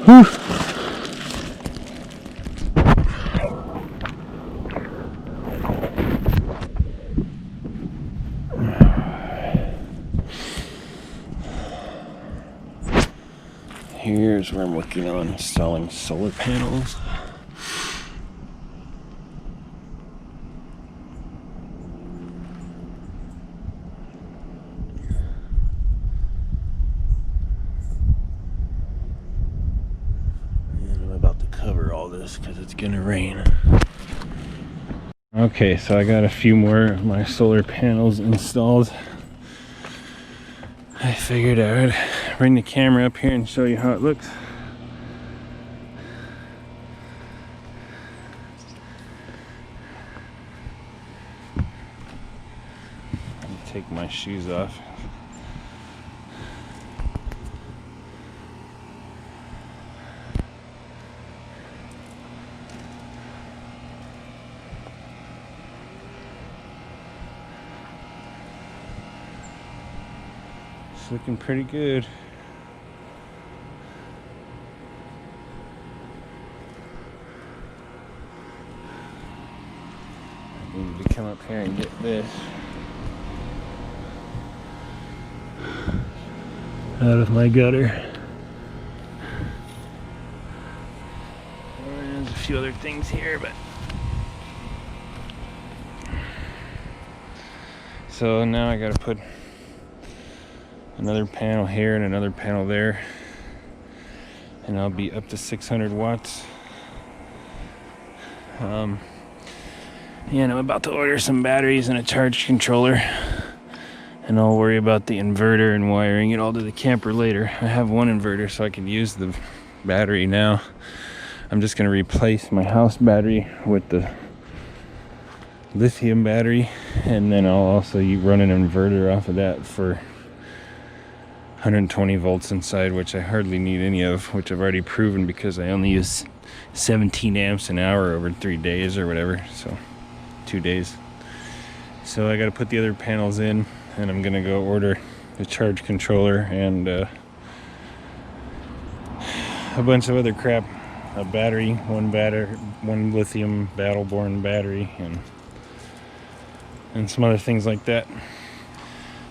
Whew. Here's where I'm working on installing solar panels. And I'm about to cover all this because it's gonna rain. Okay, so I got a few more of my solar panels installed. I figured I would bring the camera up here and show you how it looks. Take my shoes off. It's looking pretty good. I needed to come up here and get this out of my gutter. There's a few other things here, but so now I gotta put another panel here and another panel there, and I'll be up to 600 watts. And I'm about to order some batteries and a charge controller, and I'll worry about the inverter and wiring it all to the camper later. I have one inverter, so I can use the battery now. I'm just going to replace my house battery with the lithium battery, and then I'll also run an inverter off of that for 120 volts inside, which I hardly need any of, which I've already proven because I only use 17 amps an hour over 3 days or whatever, so 2 days. So I got to put the other panels in, and I'm gonna go order the charge controller and a bunch of other crap, a battery, one lithium Battleborn battery, and some other things like that.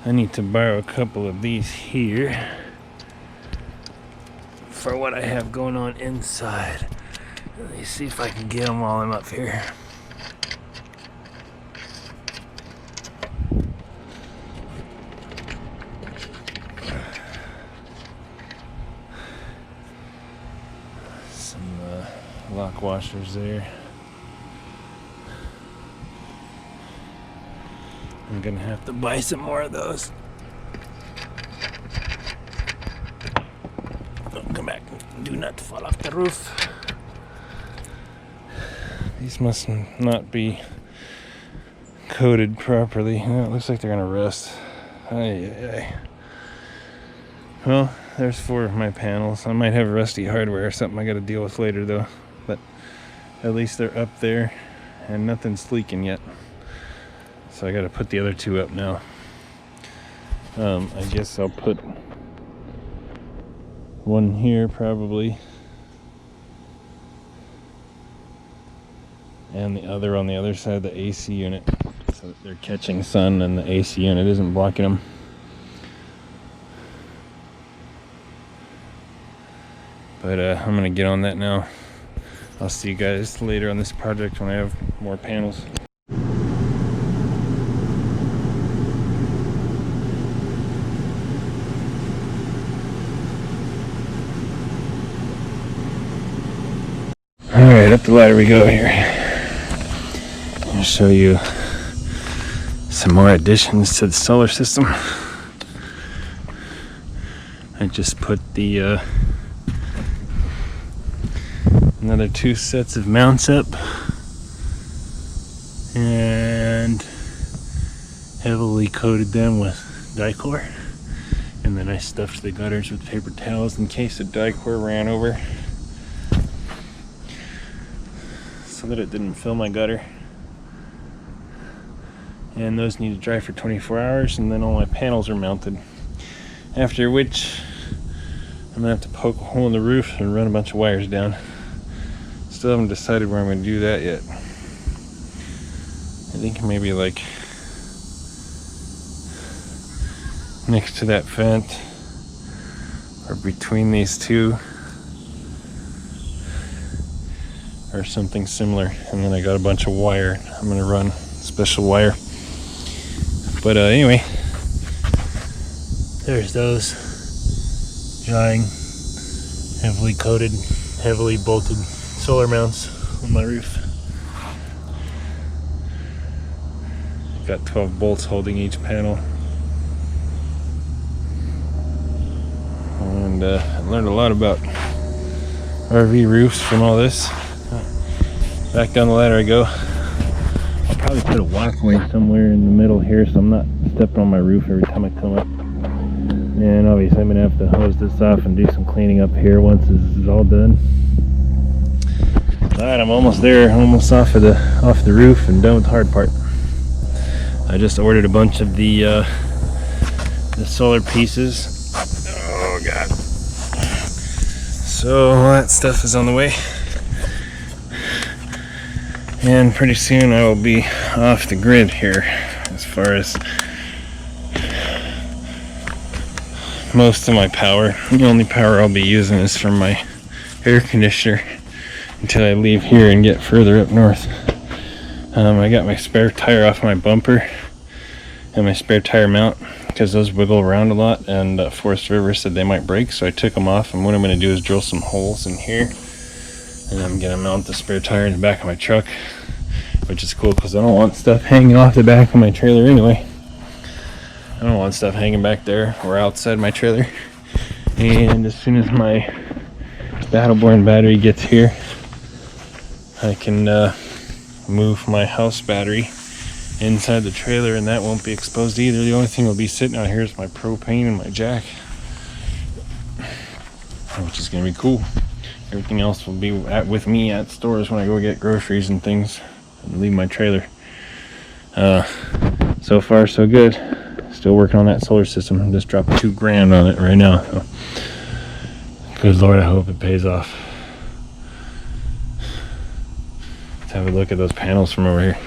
I need to borrow a couple of these here for what I have going on inside. Let me see if I can get them while I'm up here. Some lock washers there. I'm gonna have to buy some more of those. Don't come back. Do not fall off the roof. These must not be coated properly. Oh, it looks like they're gonna rust. Ay. Well, there's 4 of my panels. I might have rusty hardware or something I gotta deal with later though. But at least they're up there and nothing's leaking yet. So I gotta put the other 2 up now. I guess I'll put one here probably, and the other on the other side of the AC unit, so that they're catching sun and the AC unit isn't blocking them. But I'm gonna get on that now. I'll see you guys later on this project when I have more panels. Alright, up the ladder we go here. I'll show you some more additions to the solar system. I just put the another 2 sets of mounts up and heavily coated them with dichlor, and then I stuffed the gutters with paper towels in case the dichlor ran over, so that it didn't fill my gutter. And those need to dry for 24 hours, and then all my panels are mounted. After which I'm gonna have to poke a hole in the roof and run a bunch of wires down. Still haven't decided where I'm gonna do that yet. I think maybe like next to that fence or between these two or something similar. And then I got a bunch of wire. I'm gonna run special wire. But anyway, there's those drying, heavily coated, heavily bolted solar mounts on my roof. Got 12 bolts holding each panel. And I learned a lot about RV roofs from all this. Back down the ladder I go. I'll probably put a walkway somewhere in the middle here so I'm not stepping on my roof every time I come up. And obviously I'm gonna have to hose this off and do some cleaning up here once this is all done. Alright, I'm almost there, almost off the roof and done with the hard part. I just ordered a bunch of the solar pieces. Oh god. So all that stuff is on the way. And pretty soon I will be off the grid here as far as most of my power. The only power I'll be using is from my air conditioner until I leave here and get further up north. I got my spare tire off my bumper and my spare tire mount because those wiggle around a lot, and Forest River said they might break, so I took them off, and what I'm going to do is drill some holes in here and I'm going to mount the spare tire in the back of my truck, which is cool because I don't want stuff hanging off the back of my trailer anyway. I don't want stuff hanging back there or outside my trailer. And as soon as my Battleborn battery gets here, I can move my house battery inside the trailer, and that won't be exposed either. The only thing will be sitting out here is my propane and my jack, which is going to be cool. Everything else will be with me at stores when I go get groceries and things and leave my trailer. So far so good. Still working on that solar system. I just dropped $2,000 on it right now, so good Lord, I hope it pays off. Let's have a look at those panels from over here.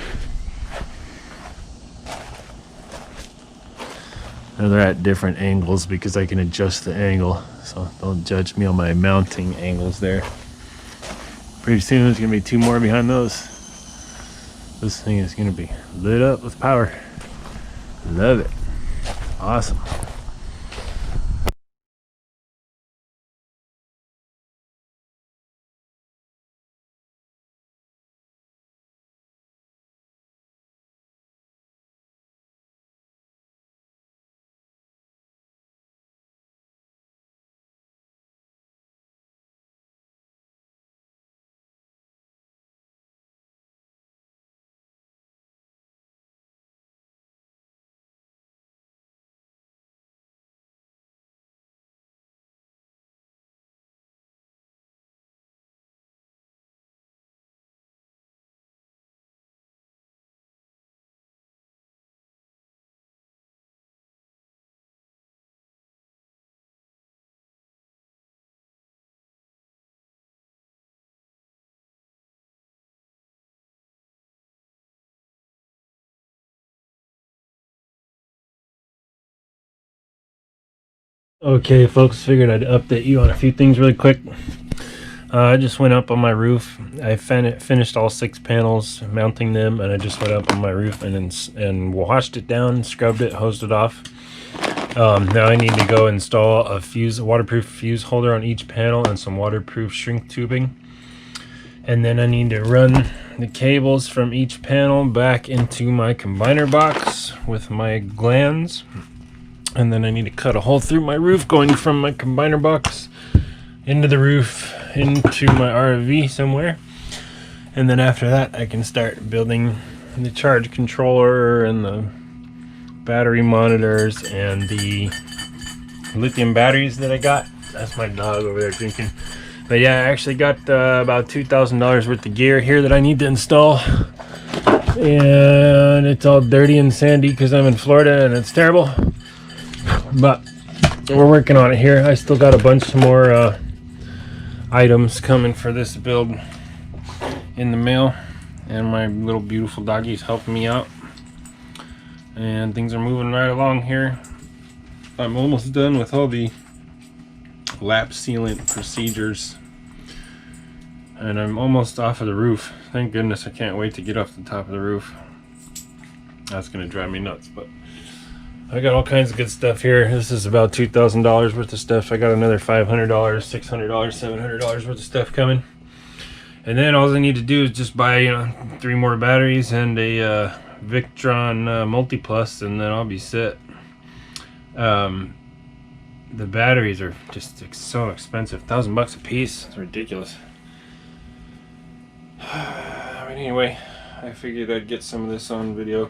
Now they're at different angles because I can adjust the angle, so don't judge me on my mounting angles there. Pretty soon there's gonna be 2 more behind those. This thing is gonna be lit up with power. Love it. Awesome. Okay folks, figured I'd update you on a few things really quick. I just went up on my roof. I finished all 6 panels, mounting them, and I just went up on my roof and washed it down, scrubbed it, hosed it off. Now I need to go install a waterproof fuse holder on each panel and some waterproof shrink tubing. And then I need to run the cables from each panel back into my combiner box with my glands. And then I need to cut a hole through my roof going from my combiner box into the roof into my RV somewhere. And then after that I can start building the charge controller and the battery monitors and the lithium batteries that I got. That's my dog over there drinking. But yeah, I actually got about $2,000 worth of gear here that I need to install. And it's all dirty and sandy because I'm in Florida and it's terrible. But we're working on it here. I still got a bunch more items coming for this build in the mail, and my little beautiful doggy's helping me out, and things are moving right along here. I'm almost done with all the lap sealant procedures, and I'm almost off of the roof. Thank goodness. I can't wait to get off the top of the roof. That's gonna drive me nuts, but I got all kinds of good stuff here. This is about $2,000 worth of stuff. I got another $500, $600, $700 worth of stuff coming. And then all I need to do is just buy, you know, 3 more batteries and a Victron Multi-Plus, and then I'll be set. The batteries are just so expensive. $1,000 a piece. It's ridiculous. But anyway, I figured I'd get some of this on video.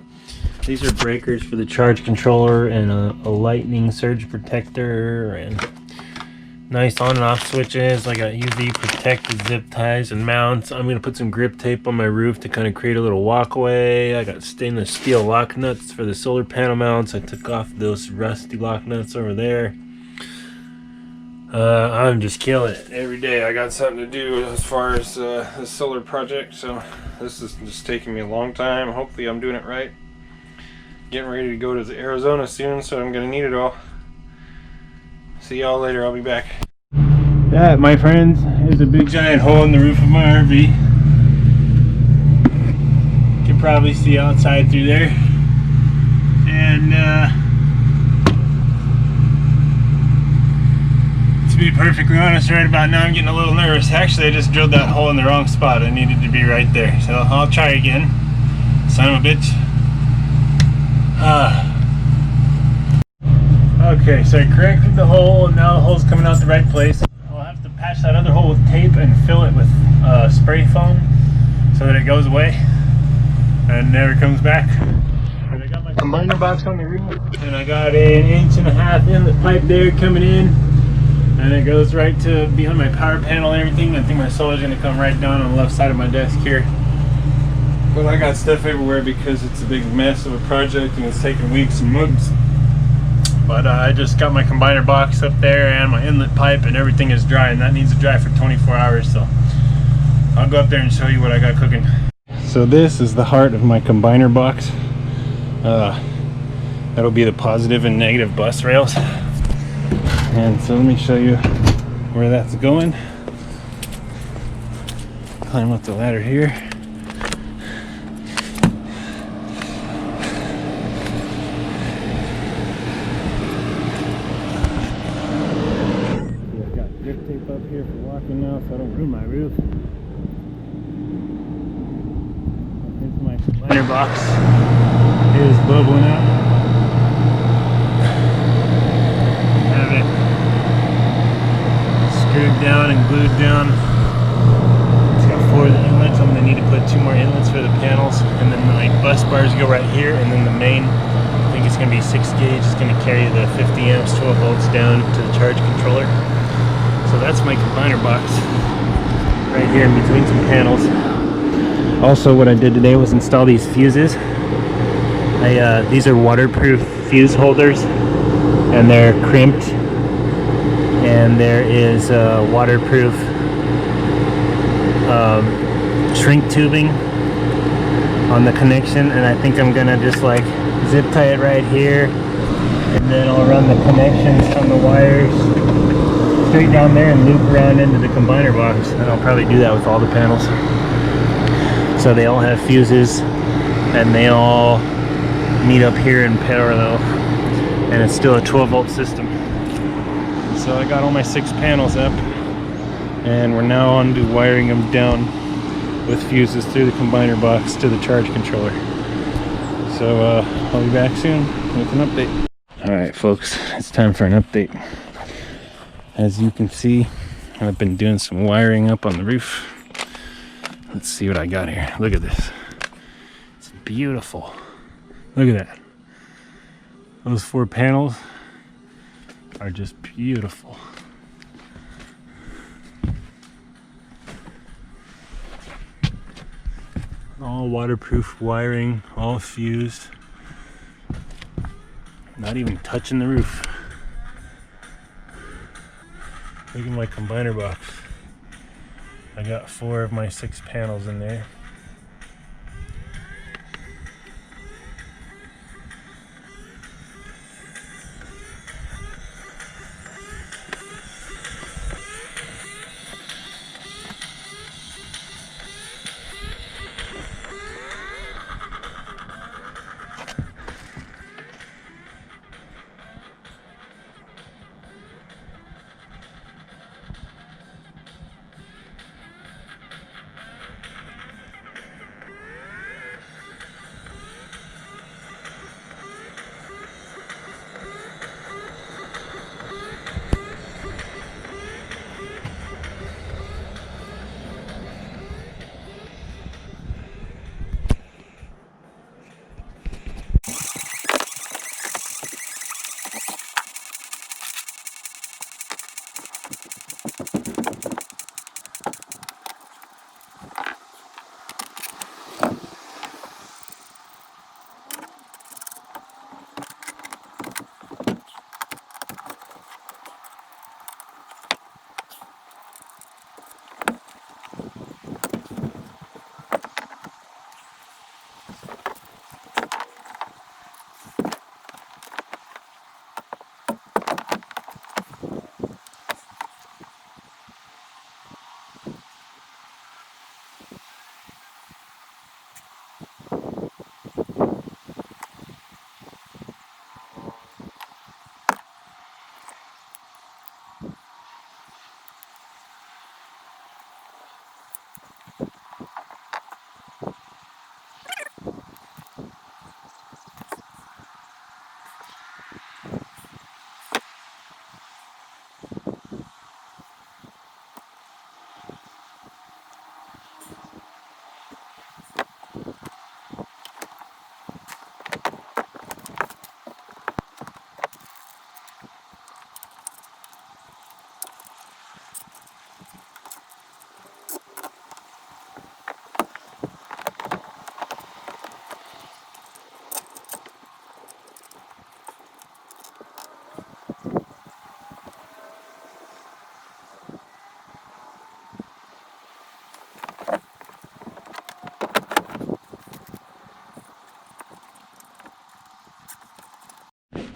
These are breakers for the charge controller, and a lightning surge protector, and nice on and off switches. I got UV protected zip ties and mounts. I'm going to put some grip tape on my roof to kind of create a little walkway. I got stainless steel lock nuts for the solar panel mounts. I took off those rusty lock nuts over there. I'm just killing it every day. I got something to do as far as the solar project, so this is just taking me a long time. Hopefully I'm doing it right. Getting ready to go to Arizona soon, so I'm gonna need it all. See y'all later. I'll be back. That, my friends, is a big giant hole in the roof of my RV. You can probably see outside through there. And to be perfectly honest, right about now I'm getting a little nervous. Actually, I just drilled that hole in the wrong spot. I needed to be right there. So I'll try again. Son of a bitch. Okay, so I corrected the hole, and now the hole's coming out the right place. I'll have to patch that other hole with tape and fill it with spray foam so that it goes away and never comes back. And I got my combiner box on the roof, and I got an 1.5 inch inlet pipe there coming in, and it goes right to behind my power panel and everything. I think my solar's gonna come right down on the left side of my desk here. But I got stuff everywhere because it's a big mess of a project and it's taking weeks and months. But I just got my combiner box up there and my inlet pipe, and everything is dry, and that needs to dry for 24 hours. So I'll go up there and show you what I got cooking. So this is the heart of my combiner box. That'll be the positive and negative bus rails. And so let me show you where that's going. Climb up the ladder here. Up here for walking now, so I don't ruin my roof. Here's my liner box. It is bubbling up. Have it screwed down and glued down. It's got 4 inlets. I'm going to need to put 2 more inlets for the panels, and then my bus bars go right here, and then the main, I think it's going to be 6 gauge. It's going to carry the 50 amps, 12 volts down to the charge controller. So that's my combiner box right here in between some panels. Also, what I did today was install these fuses. These are waterproof fuse holders, and they're crimped, and there is waterproof shrink tubing on the connection, and I think I'm gonna just like zip tie it right here, and then I'll run the connections from the wires straight down there and loop around into the combiner box, and I'll probably do that with all the panels. So they all have fuses, and they all meet up here in parallel, and it's still a 12 volt system. So I got all my 6 panels up, and we're now on to wiring them down with fuses through the combiner box to the charge controller. So I'll be back soon with an update. Alright folks, it's time for an update. As you can see, I've been doing some wiring up on the roof. Let's see what I got here. Look at this. It's beautiful. Look at that. Those 4 panels are just beautiful. All waterproof wiring, all fused. Not even touching the roof. Look at my combiner box. I got 4 of my 6 panels in there.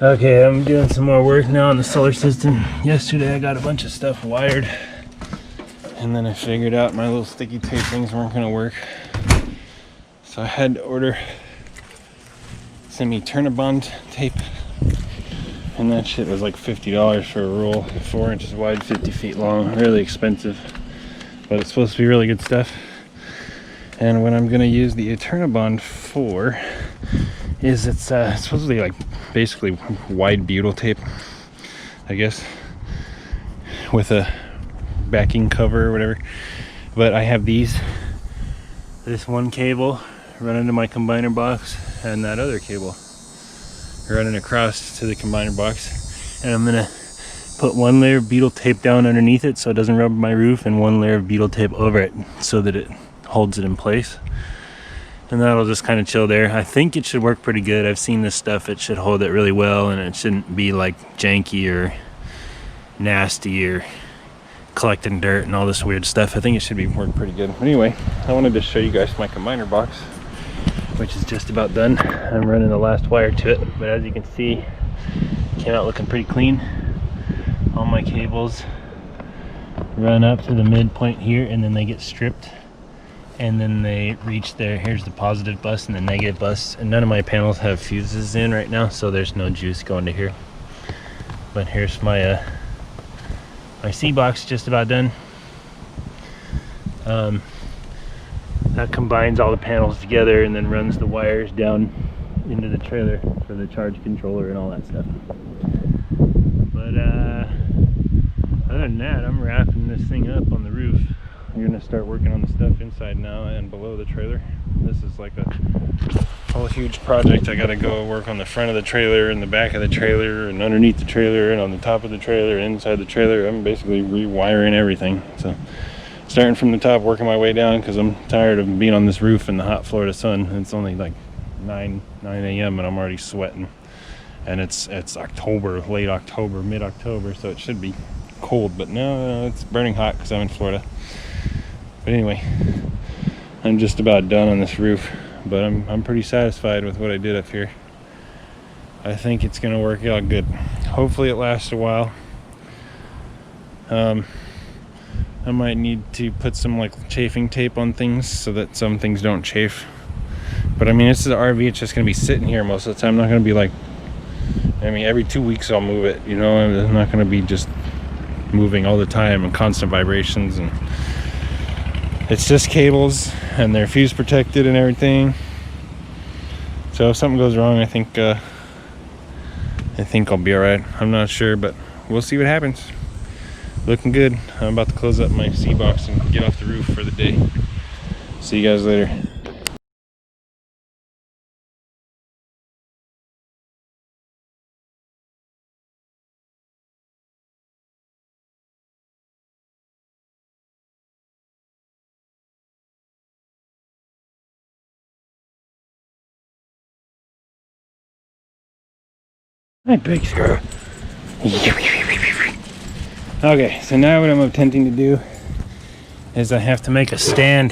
Okay, I'm doing some more work now on the solar system. Yesterday I got a bunch of stuff wired, and then I figured out my little sticky tape things weren't gonna work. So I had to order some Eternabond tape, and that shit was like $50 for a roll, 4 inches wide, 50 feet long, really expensive. But it's supposed to be really good stuff. And what I'm gonna use the Eternabond for is it's supposedly like basically wide butyl tape, I guess, with a backing cover or whatever. But I have this one cable running to my combiner box, and that other cable running across to the combiner box, and I'm gonna put one layer of butyl tape down underneath it so it doesn't rub my roof, and one layer of butyl tape over it so that it holds it in place. And that'll just kind of chill there. I think it should work pretty good. I've seen this stuff, it should hold it really well, and it shouldn't be like janky or nasty or collecting dirt and all this weird stuff. I think it should work pretty good. Anyway, I wanted to show you guys my combiner box, which is just about done. I'm running the last wire to it, but as you can see, it came out looking pretty clean. All my cables run up to the midpoint here, and then they get stripped, and then they reach there. Here's the positive bus and the negative bus, and none of my panels have fuses in right now, so there's no juice going to here. But here's my my C box, just about done. That combines all the panels together and then runs the wires down into the trailer for the charge controller and all that stuff. But other than that, I'm wrapping this thing up on the roof. We're gonna start working on the stuff inside now and below the trailer. This is like a whole huge project. I gotta go work on the front of the trailer and the back of the trailer and underneath the trailer and on the top of the trailer and inside the trailer. I'm basically rewiring everything. So starting from the top, working my way down, because I'm tired of being on this roof in the hot Florida sun. It's only like 9 a.m. and I'm already sweating. And it's October, late October, mid-October, so it should be cold, but no, it's burning hot because I'm in Florida. But anyway, I'm just about done on this roof, but I'm pretty satisfied with what I did up here. I think it's gonna work out good. Hopefully it lasts a while. I might need to put some like chafing tape on things so that some things don't chafe. But I mean, this is an RV, it's just gonna be sitting here most of the time. I'm not gonna be like, I mean, every 2 weeks I'll move it, you know. I'm not gonna be just moving all the time and constant vibrations, and it's just cables and they're fuse protected and everything. So if something goes wrong, I think I'll be all right. I'm not sure, but we'll see what happens. Looking good. I'm about to close up my sea box and get off the roof for the day. See you guys later. Hi, big squirrel. Okay, so now what I'm attempting to do is I have to make a stand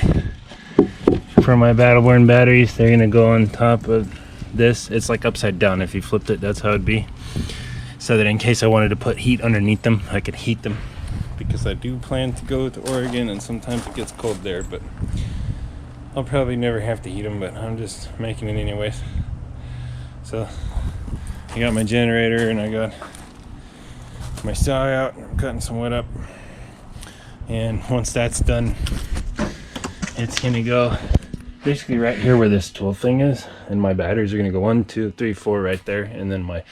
for my Battleborn batteries. They're gonna go on top of this. It's like upside down. If you flipped it, that's how it'd be. So that in case I wanted to put heat underneath them, I could heat them. Because I do plan to go to Oregon, and sometimes it gets cold there, but I'll probably never have to heat them, but I'm just making it anyways. So I got my generator and I got my saw out. I'm cutting some wood up, and once that's done, it's gonna go basically right here where this tool thing is, and my batteries are gonna go 1, 2, 3, 4 right there, and then my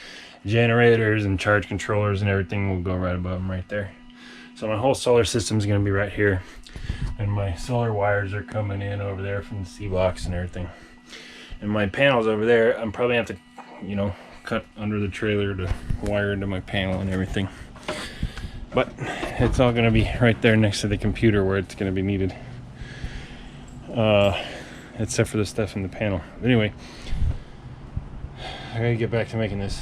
generators and charge controllers and everything will go right above them right there. So my whole solar system is gonna be right here, and my solar wires are coming in over there from the sea box and everything. And my panels over there, I'm probably gonna have to, you know, cut under the trailer to wire into my panel and everything. But it's all gonna be right there next to the computer where it's gonna be needed. Except for the stuff in the panel. But anyway, I gotta get back to making this.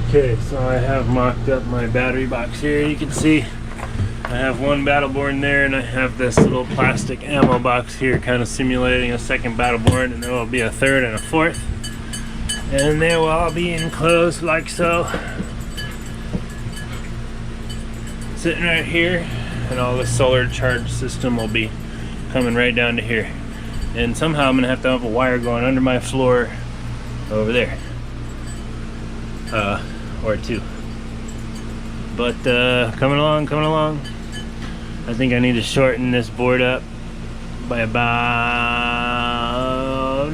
Okay, so I have mocked up my battery box here. You can see I have one Battleborn there, and I have this little plastic ammo box here kind of simulating a second Battleborn, and there will be a third and a fourth, and they will all be enclosed like so, sitting right here, and all the solar charge system will be coming right down to here. And somehow I'm gonna have to have a wire going under my floor over there, or two. But coming along. I think I need to shorten this board up by about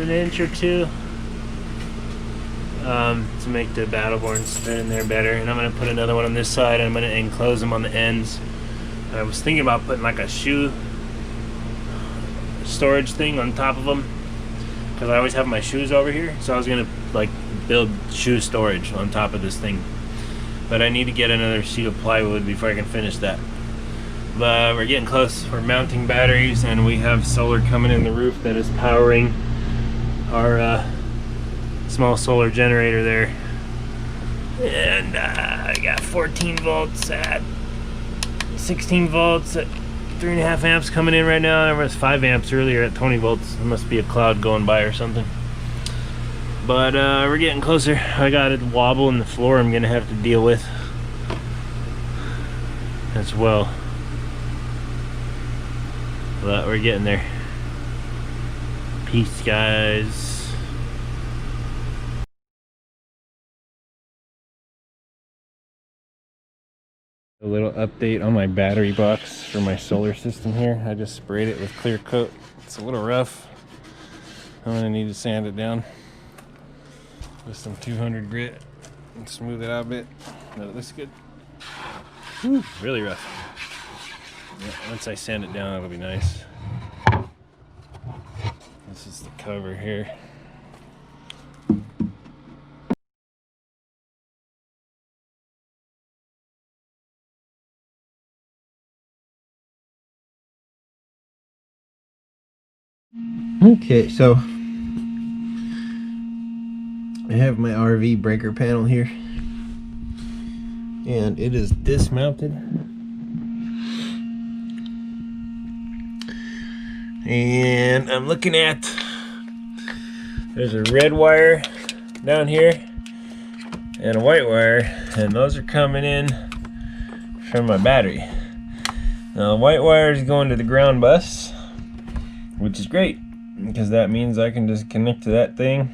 an inch or two to make the Battleborns fit in there better. And I'm gonna put another one on this side, and I'm gonna enclose them on the ends. I was thinking about putting like a shoe storage thing on top of them, because I always have my shoes over here, so I was gonna like build shoe storage on top of this thing, but I need to get another sheet of plywood before I can finish that. But we're getting close. We're mounting batteries, and we have solar coming in the roof that is powering our small solar generator there. And I got 14 volts at 16 volts at 3.5 amps coming in right now. There was 5 amps earlier at 20 volts. There must be a cloud going by or something. But we're getting closer. I got a wobble in the floor I'm gonna have to deal with as well. But we're getting there. Peace, guys. A little update on my battery box for my solar system here. I just sprayed it with clear coat. It's a little rough. I'm gonna need to sand it down with some 200 grit and smooth it out a bit, but it looks good. Whew, really rough. Yeah, once I sand it down, it'll be nice. This is the cover here. Okay, so I have my RV breaker panel here, and it is dismounted. And I'm looking at, there's a red wire down here and a white wire, and those are coming in from my battery. Now the white wire is going to the ground bus, which is great because that means I can just connect to that thing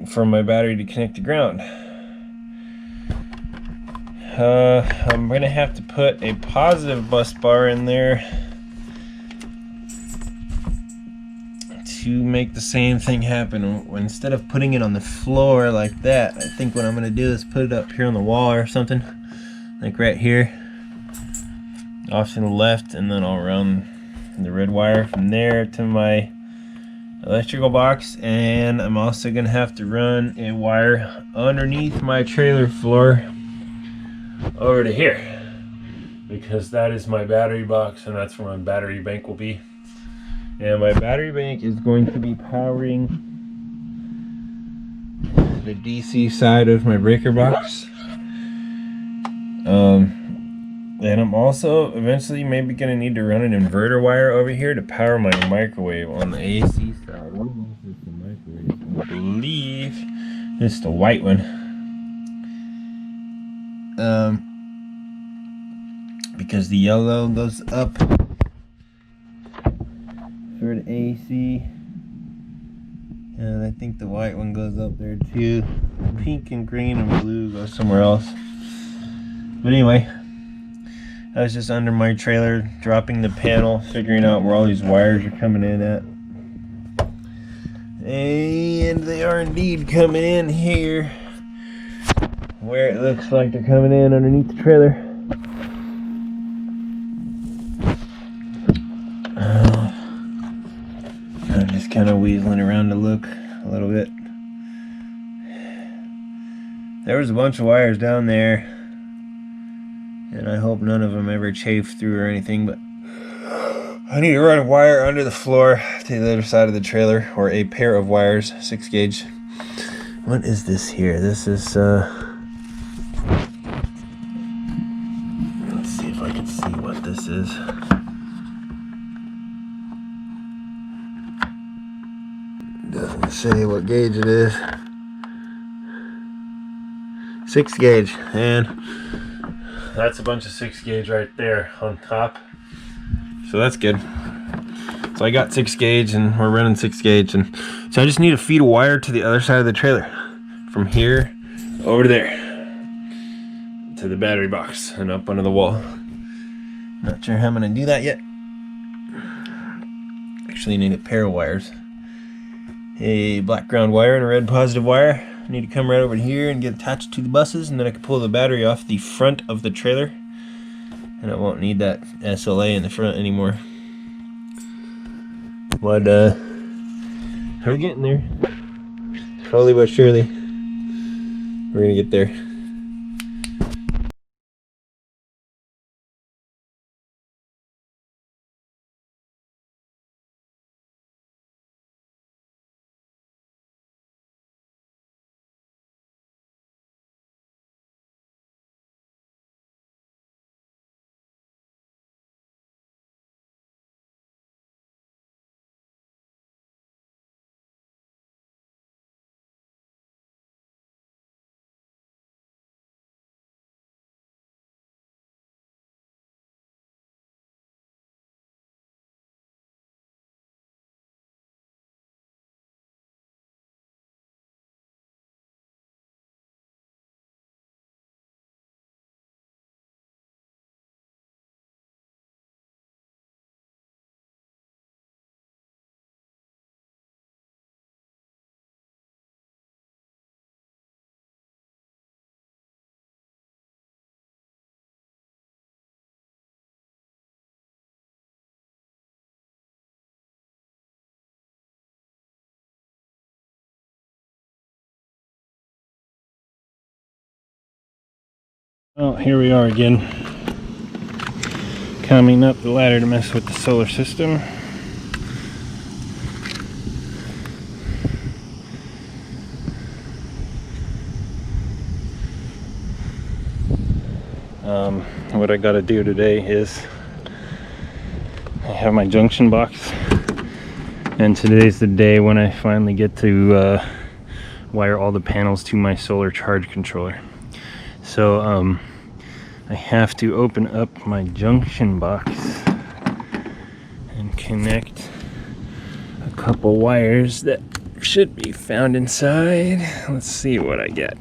from my battery to connect to ground. I'm gonna have to put a positive bus bar in there to make the same thing happen. Instead of putting it on the floor like that, I think what I'm gonna do is put it up here on the wall or something, like right here, off to the left, and then I'll run the red wire from there to my electrical box. And I'm also gonna have to run a wire underneath my trailer floor over to here, because that is my battery box and that's where my battery bank will be. And my battery bank is going to be powering the DC side of my breaker box. And I'm also eventually maybe going to need to run an inverter wire over here to power my microwave on the AC side. What is the microwave? I believe it's the white one. Because the yellow goes up for the AC, and I think the white one goes up there too. Pink and green and blue go somewhere else. But anyway, I was just under my trailer dropping the panel, figuring out where all these wires are coming in at, and they are indeed coming in here where it looks like they're coming in underneath the trailer. I'm just kind of weaseling around to look a little bit. There was a bunch of wires down there, and I hope none of them ever chafed through or anything, but I need to run a wire under the floor to the other side of the trailer, or a pair of wires, 6 gauge. What is this here? This is, let's see if I can see what this is. Doesn't say what gauge it is. 6 gauge, and that's a bunch of 6 gauge right there on top. So that's good. So I got 6 gauge, and we're running 6 gauge, and so I just need to feed a wire to the other side of the trailer from here over to there to the battery box and up under the wall. Not sure how I'm gonna do that yet. Actually need a pair of wires, a black ground wire and a red positive wire. I need to come right over here and get attached to the buses, and then I can pull the battery off the front of the trailer, and I won't need that SLA in the front anymore. But we're getting there. Slowly but surely, we're gonna get there. Well, here we are again, coming up the ladder to mess with the solar system. What I gotta do today is I have my junction box, and today's the day when I finally get to wire all the panels to my solar charge controller. So I have to open up my junction box and connect a couple wires that should be found inside. Let's see what I get.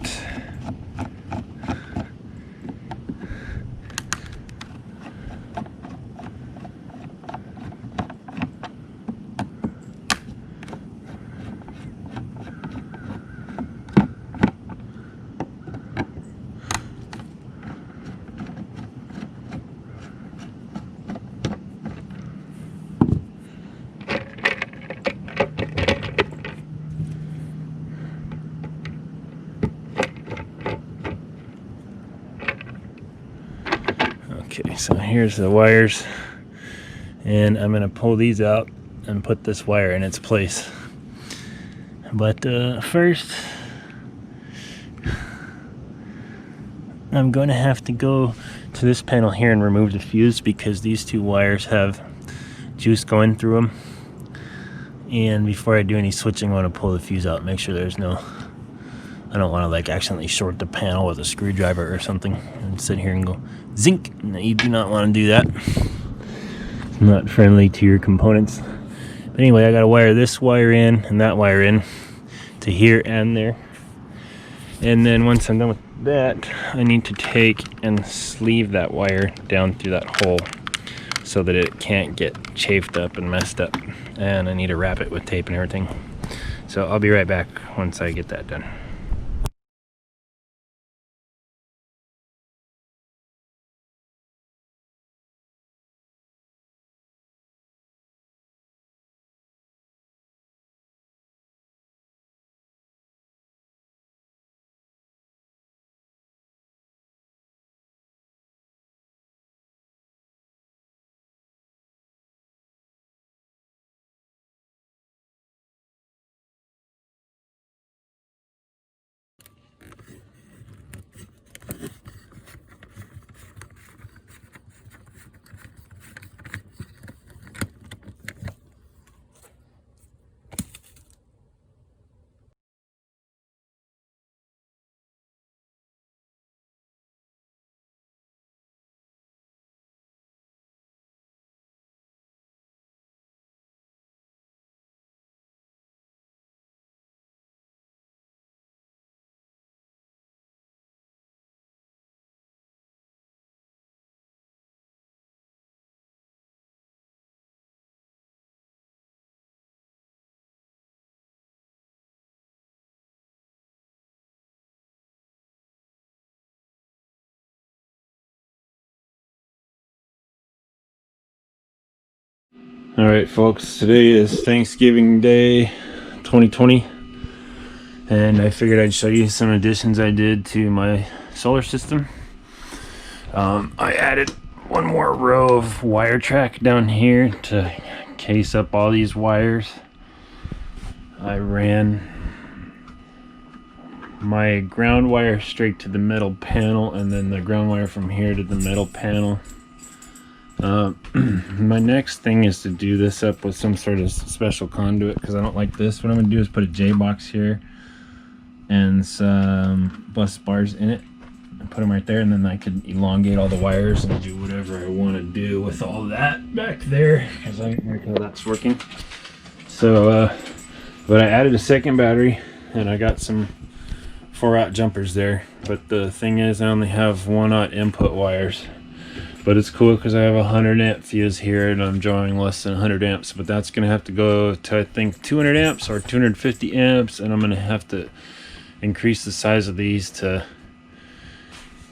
Okay, so here's the wires, and I'm gonna pull these out and put this wire in its place. But first, I'm going to have to go to this panel here and remove the fuse, because these two wires have juice going through them. And before I do any switching, I want to pull the fuse out, make sure there's no, I don't want to like accidentally short the panel with a screwdriver or something and sit here and go zinc. No, you do not want to do that. It's not friendly to your components. But anyway, I got to wire this wire in and that wire in to here and there. And then once I'm done with that, I need to take and sleeve that wire down through that hole so that it can't get chafed up and messed up. And I need to wrap it with tape and everything. So I'll be right back once I get that done. Alright folks, today is Thanksgiving Day 2020, and I figured I'd show you some additions I did to my solar system. I added one more row of wire track down here to case up all these wires. I ran my ground wire straight to the metal panel, and then the ground wire from here to the metal panel. My next thing is to do this up with some sort of special conduit, because I don't like this. What I'm going to do is put a J-box here and some bus bars in it and put them right there, and then I could elongate all the wires and do whatever I want to do with all that back there, because I don't like how that's working. So but I added a second battery, and I got some 4-aught jumpers there, but the thing is I only have 1-aught input wires. But it's cool because I have a 100 amp fuse here, and I'm drawing less than 100 amps. But that's going to have to go to, I think, 200 amps or 250 amps. And I'm going to have to increase the size of these to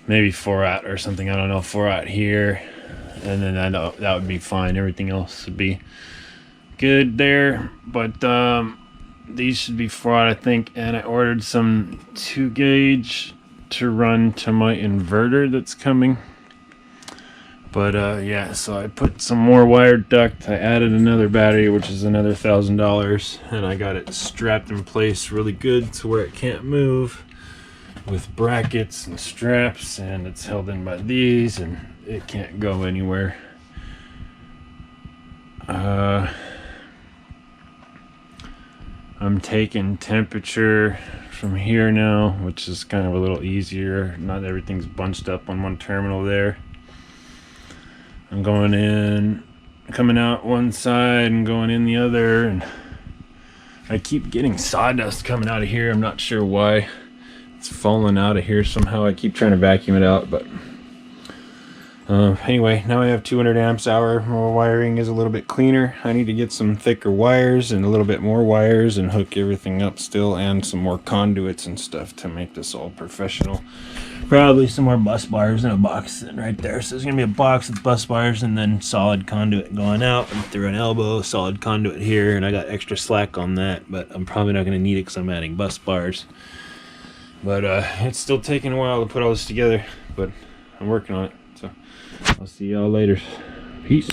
maybe 4-aught or something. I don't know, 4-aught here. And then that would be fine. Everything else would be good there. But these should be 4-aught, I think. And I ordered some 2-gauge to run to my inverter that's coming. But yeah, so I put some more wired duct. I added another battery, which is another $1,000, and I got it strapped in place really good to where it can't move, with brackets and straps, and it's held in by these, and it can't go anywhere. I'm taking temperature from here now, which is kind of a little easier. Not everything's bunched up on one terminal there. I'm going in, coming out one side and going in the other, and I keep getting sawdust coming out of here. I'm not sure why. It's falling out of here somehow. I keep trying to vacuum it out, but anyway, now I have 200 amps hour. My wiring is a little bit cleaner. I need to get some thicker wires and a little bit more wires and hook everything up still, and some more conduits and stuff to make this all professional. Probably some more bus bars in a box sitting right there. So there's gonna be a box with bus bars and then solid conduit going out and through an elbow, solid conduit here, and I got extra slack on that, but I'm probably not gonna need it because I'm adding bus bars. But it's still taking a while to put all this together, but I'm working on it. So I'll see y'all later. Peace.